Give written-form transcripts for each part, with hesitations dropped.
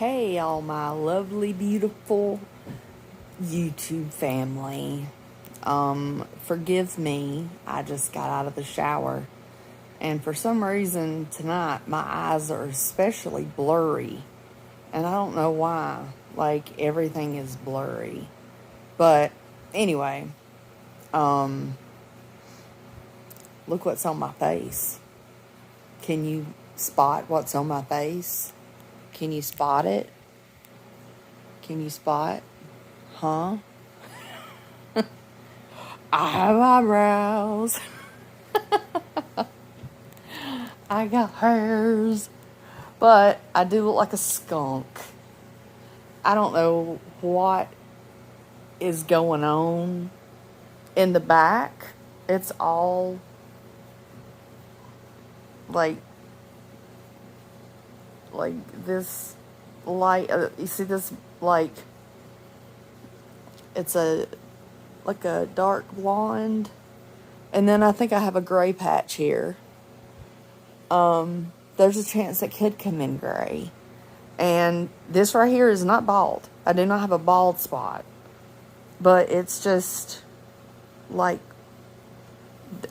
Hey, all my lovely, beautiful YouTube family. Forgive me, I just got out of the shower, and for some reason tonight my eyes are especially blurry, and I don't know why. Like, everything is blurry. But anyway, look what's on my face. Can you spot what's on my face? Can you spot it? Can you spot? Huh? I have eyebrows. I got hairs. But I do look like a skunk. I don't know what is going on in the back. It's all like this light. You see this, like, it's like a dark blonde, and then I think I have a gray patch here. There's a chance that could come in gray. And this right here is not bald. I do not have a bald spot. But it's just like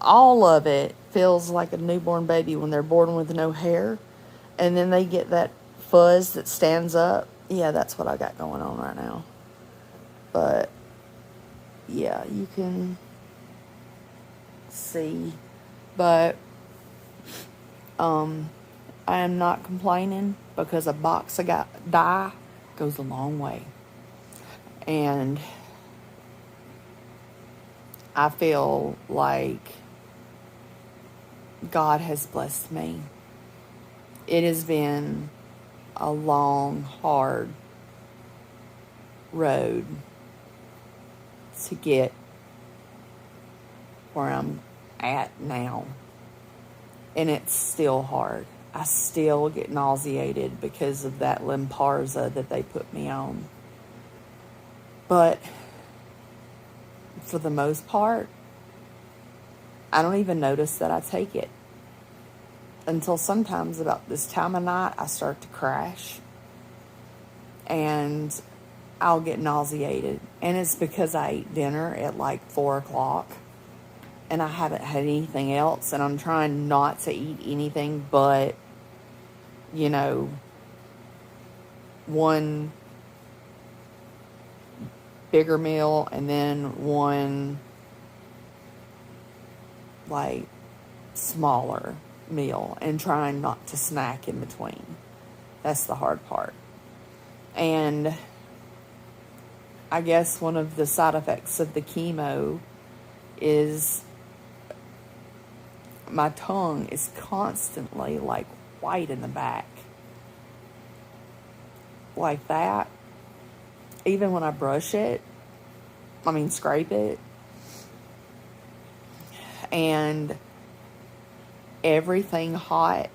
all of it feels like a newborn baby when they're born with no hair. And then they get that fuzz that stands up. Yeah, that's what I got going on right now. But yeah, you can see. But I am not complaining because a box of dye goes a long way. And I feel like God has blessed me. It has been a long, hard road to get where I'm at now. And it's still hard. I still get nauseated because of that Lynparza that they put me on. But for the most part, I don't even notice that I take it. Until sometimes about this time of night, I start to crash. And I'll get nauseated. And it's because I ate dinner at like 4 o'clock. And I haven't had anything else. And I'm trying not to eat anything but, one bigger meal and then one, like, smaller meal. And trying not to snack in between. That's the hard part. And I guess one of the side effects of the chemo is my tongue is constantly like white in the back. Like that. Even when I scrape it. And everything hot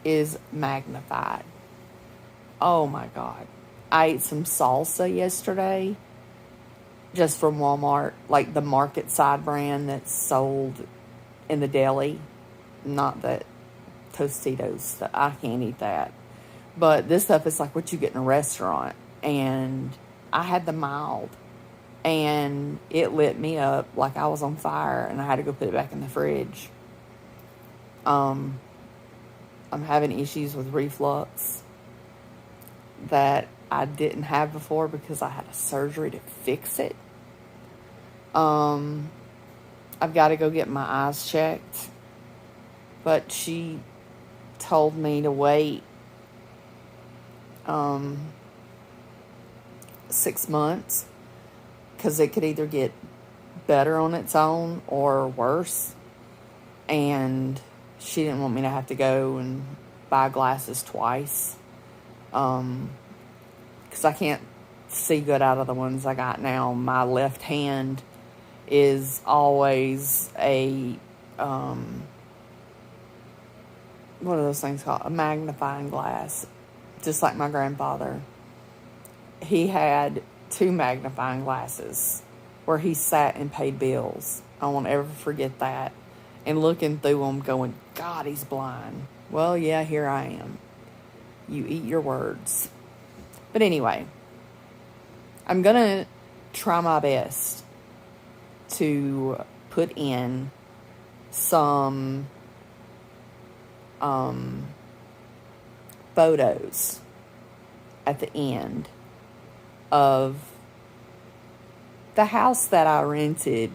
is magnified. Oh my God. I ate some salsa yesterday. Just from Walmart. Like the Market Side brand that's sold in the deli. Not that Tostitos, I can't eat that. But this stuff is like what you get in a restaurant. And I had the mild. And it lit me up like I was on fire. And I had to go put it back in the fridge. I'm having issues with reflux that I didn't have before because I had a surgery to fix it. I've got to go get my eyes checked. But she told me to wait 6 months because it could either get better on its own or worse. And she didn't want me to have to go and buy glasses twice because I can't see good out of the ones I got now. My left hand is always a what are those things called? A magnifying glass. Just like my grandfather. He had 2 magnifying glasses where he sat and paid bills. I won't ever forget that. And looking through them going, God, he's blind. Well, yeah, here I am. You eat your words. But anyway, I'm going to try my best to put in some photos at the end of the house that I rented.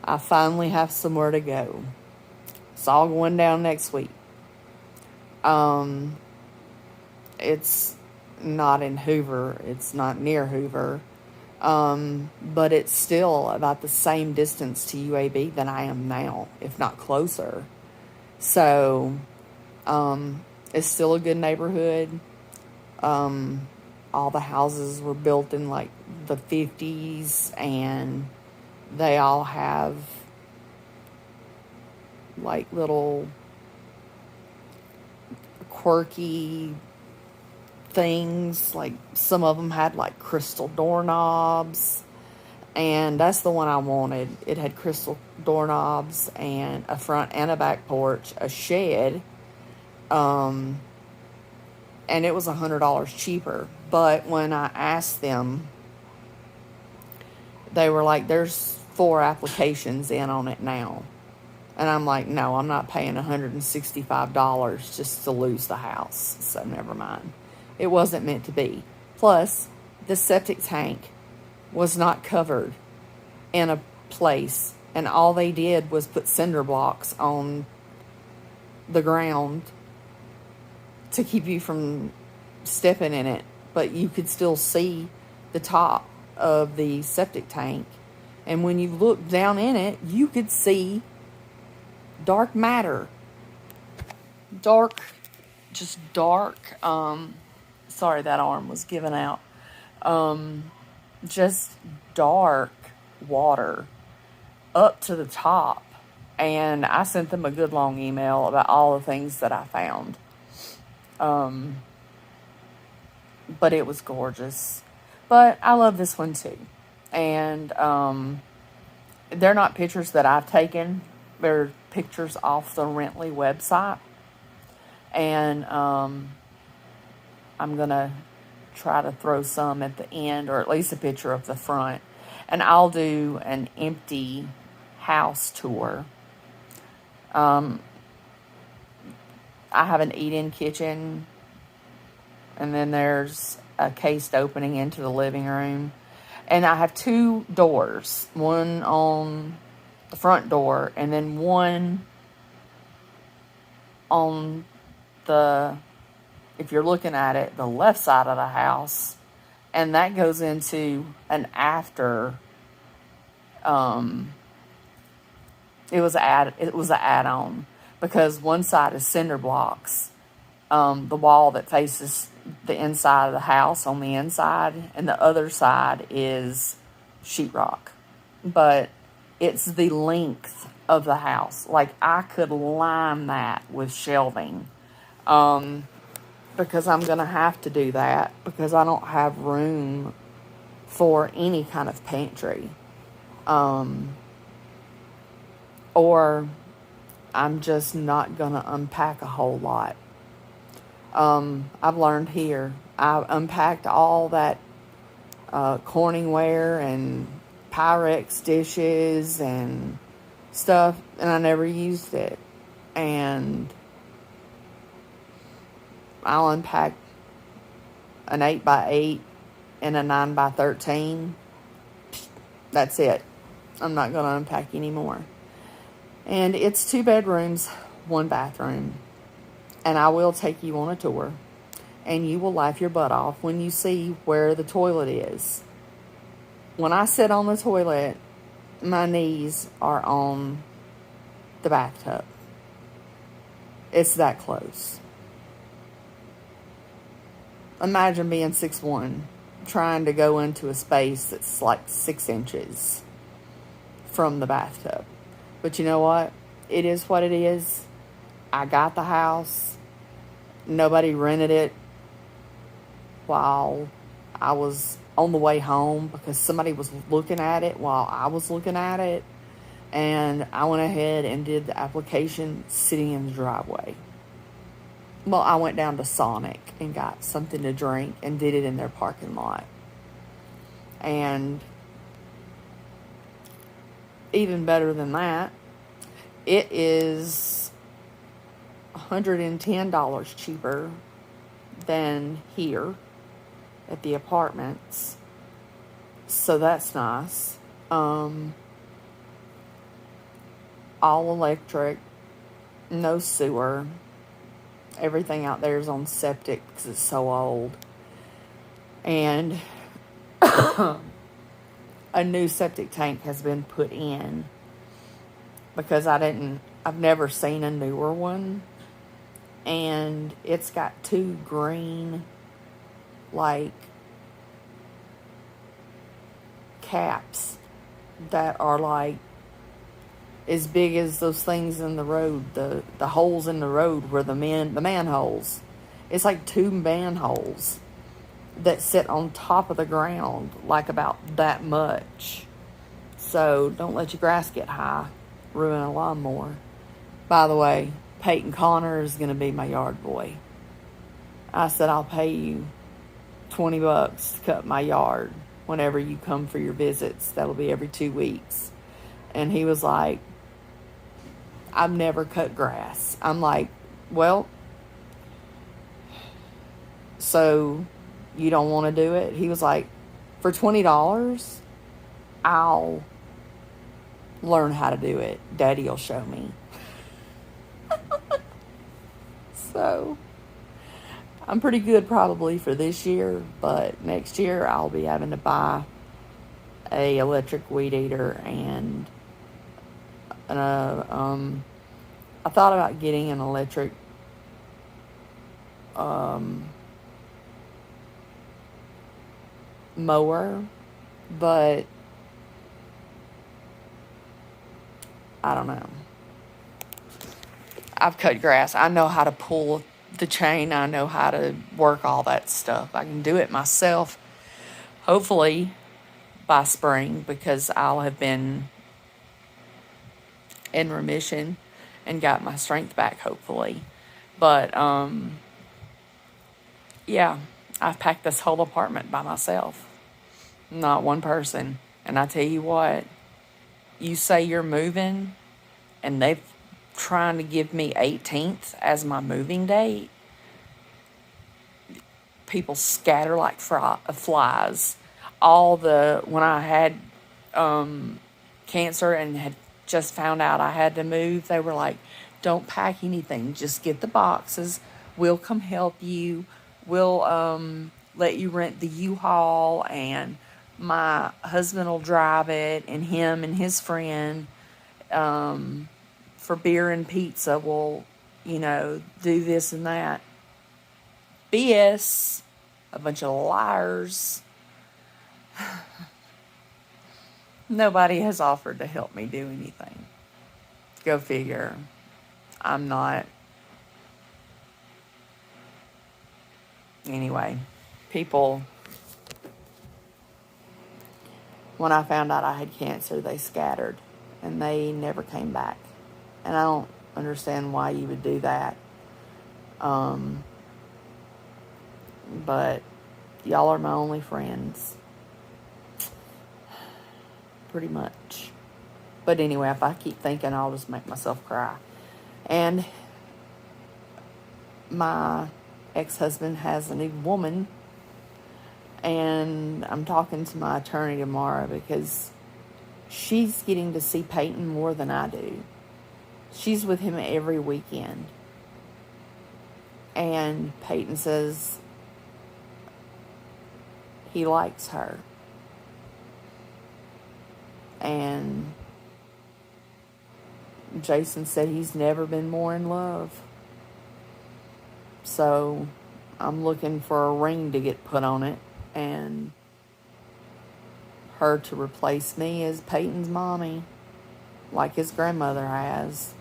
I finally have somewhere to go. It's all going down next week. It's not in Hoover. It's not near Hoover. But it's still about the same distance to UAB than I am now, if not closer. So, it's still a good neighborhood. All the houses were built in like the 50s, and they all have like little quirky things. Like some of them had like crystal doorknobs, and that's the one I wanted. It had crystal doorknobs and a front and a back porch, a shed, and it was $100 cheaper. But when I asked them, they were like, there's 4 applications in on it now. And I'm like, no, I'm not paying $165 just to lose the house. So never mind. It wasn't meant to be. Plus, the septic tank was not covered in a place, and all they did was put cinder blocks on the ground to keep you from stepping in it. But you could still see the top of the septic tank. And when you looked down in it, you could see dark matter. Just dark. Sorry, that arm was giving out. Just dark water up to the top. And I sent them a good long email about all the things that I found. But it was gorgeous. But I love this one too. And they're not pictures that I've taken. They're pictures off the Rentley website. And I'm going to try to throw some at the end, or at least a picture of the front. And I'll do an empty house tour. I have an eat-in kitchen. And then there's a cased opening into the living room. And I have 2 doors. One on the front door, and then one on the, if you're looking at it, the left side of the house. And that goes into an after, it was an add-on. Because one side is cinder blocks. The wall that faces the inside of the house on the inside, and the other side is sheetrock. But it's the length of the house. Like, I could line that with shelving. Because I'm going to have to do that, because I don't have room for any kind of pantry. Or I'm just not going to unpack a whole lot. I've learned here. I unpacked all that Corningware and Pyrex dishes and stuff, and I never used it. And I'll unpack an 8x8 and a 9x13. That's it. I'm not going to unpack anymore. And it's 2 bedrooms, 1 bathroom. And I will take you on a tour. And you will laugh your butt off when you see where the toilet is. When I sit on the toilet, my knees are on the bathtub. It's that close. Imagine being 6'1", trying to go into a space that's like 6 inches from the bathtub. But you know what? It is what it is. I got the house. Nobody rented it while I was on the way home, because somebody was looking at it while I was looking at it. And I went ahead and did the application sitting in the driveway. Well, I went down to Sonic and got something to drink and did it in their parking lot. And even better than that, it is $110 cheaper than here at the apartments. So that's nice. All electric, no sewer. Everything out there is on septic because it's so old. And a new septic tank has been put in because I've never seen a newer one. And it's got two green, like, caps that are like as big as those things in the road, the holes in the road where the manholes. It's like two manholes that sit on top of the ground, like about that much. So don't let your grass get high, ruin a lawnmower. By the way, Peyton Connor is going to be my yard boy. I said, I'll pay you $20 to cut my yard whenever you come for your visits. That'll be every 2 weeks. And he was like, I've never cut grass. I'm like, well, so you don't want to do it? He was like, for $20, I'll learn how to do it. Daddy will show me. So I'm pretty good probably for this year, but next year I'll be having to buy a electric weed eater and I thought about getting an electric mower, but I don't know. I've cut grass. I know how to pull the chain. I know how to work all that stuff. I can do it myself, hopefully by spring, because I'll have been in remission and got my strength back, hopefully. But yeah, I've packed this whole apartment by myself, not one person. And I tell you what, you say you're moving and they've trying to give me 18th as my moving date, people scatter like flies. When I had cancer and had just found out I had to move, they were like, don't pack anything, just get the boxes, we'll come help you, we'll let you rent the U-Haul, and my husband will drive it, and him and his friend for beer and pizza will, do this and that. BS. A bunch of liars. Nobody has offered to help me do anything. Go figure. I'm not. Anyway, people, when I found out I had cancer, they scattered and they never came back. And I don't understand why you would do that. But y'all are my only friends. Pretty much. But anyway, if I keep thinking, I'll just make myself cry. And my ex-husband has a new woman. And I'm talking to my attorney tomorrow because she's getting to see Peyton more than I do. She's with him every weekend. And Peyton says he likes her. And Jason said he's never been more in love. So I'm looking for a ring to get put on it and her to replace me as Peyton's mommy, like his grandmother has.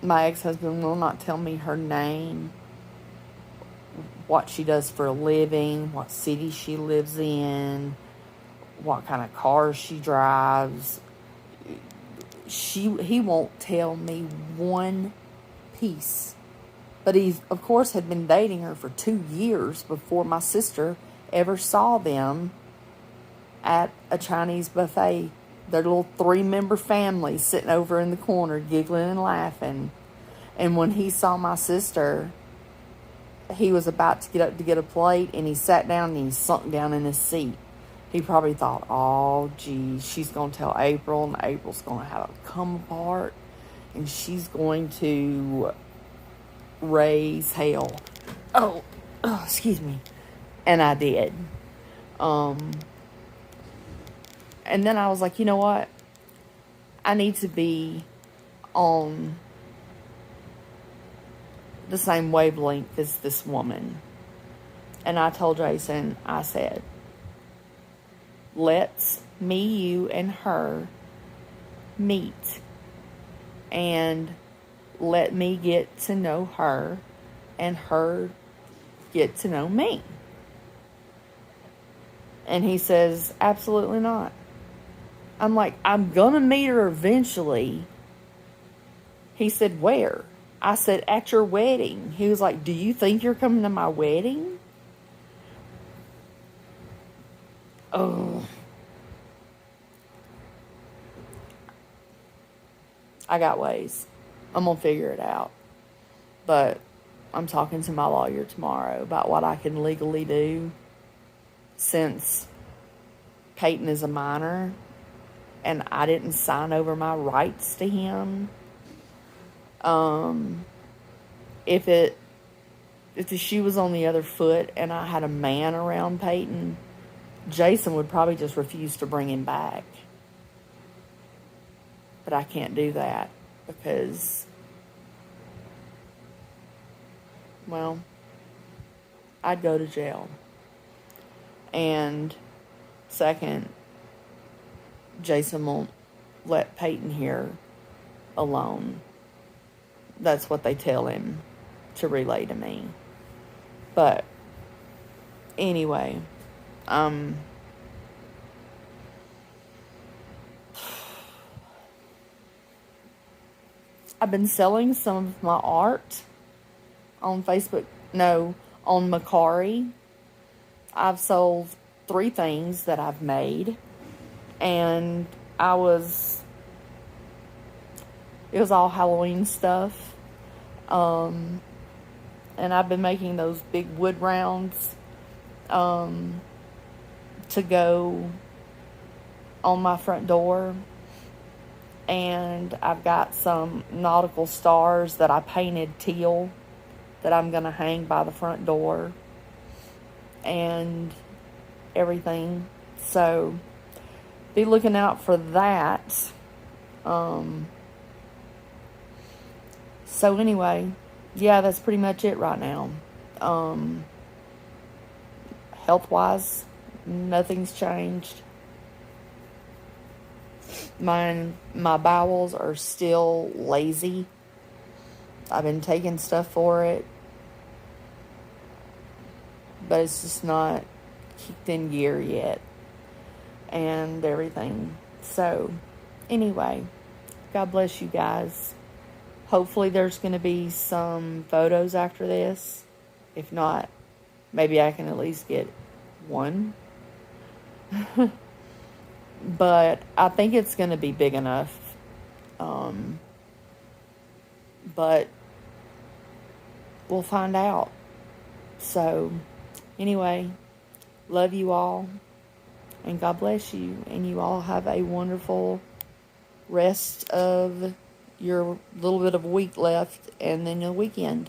My ex-husband will not tell me her name, what she does for a living, what city she lives in, what kind of car she drives. He won't tell me one peace. But he, of course, had been dating her for 2 years before my sister ever saw them at a Chinese buffet. Their little 3-member family sitting over in the corner, giggling and laughing. And when he saw my sister, he was about to get up to get a plate, and he sat down and he sunk down in his seat. He probably thought, oh, geez, she's going to tell April, and April's going to have a come apart, and she's going to raise hell. Oh, excuse me. And I did. And then I was like, you know what? I need to be on the same wavelength as this woman. And I told Jason, I said, let's me, you, and her meet. And let me get to know her and her get to know me. And he says, absolutely not. I'm like, I'm going to meet her eventually. He said, where? I said, at your wedding. He was like, do you think you're coming to my wedding? Oh. I got ways. I'm going to figure it out. But I'm talking to my lawyer tomorrow about what I can legally do, since Peyton is a minor and I didn't sign over my rights to him. If the shoe was on the other foot and I had a man around Peyton, Jason would probably just refuse to bring him back. But I can't do that because, well, I'd go to jail. And second, Jason won't let Peyton here alone. That's what they tell him to relay to me. But anyway, I've been selling some of my art on Facebook. No, on Mercari. I've sold 3 things that I've made. And it was all Halloween stuff. And I've been making those big wood rounds to go on my front door. And I've got some nautical stars that I painted teal that I'm going to hang by the front door and everything. So be looking out for that. So anyway, yeah, that's pretty much it right now. Health-wise, nothing's changed. My bowels are still lazy. I've been taking stuff for it, but it's just not kicked in gear yet and everything. So anyway, God bless you guys. Hopefully there's going to be some photos after this. If not, maybe I can at least get one. But I think it's going to be big enough. But we'll find out. So anyway, love you all. And God bless you. And you all have a wonderful rest of your little bit of week left. And then the weekend.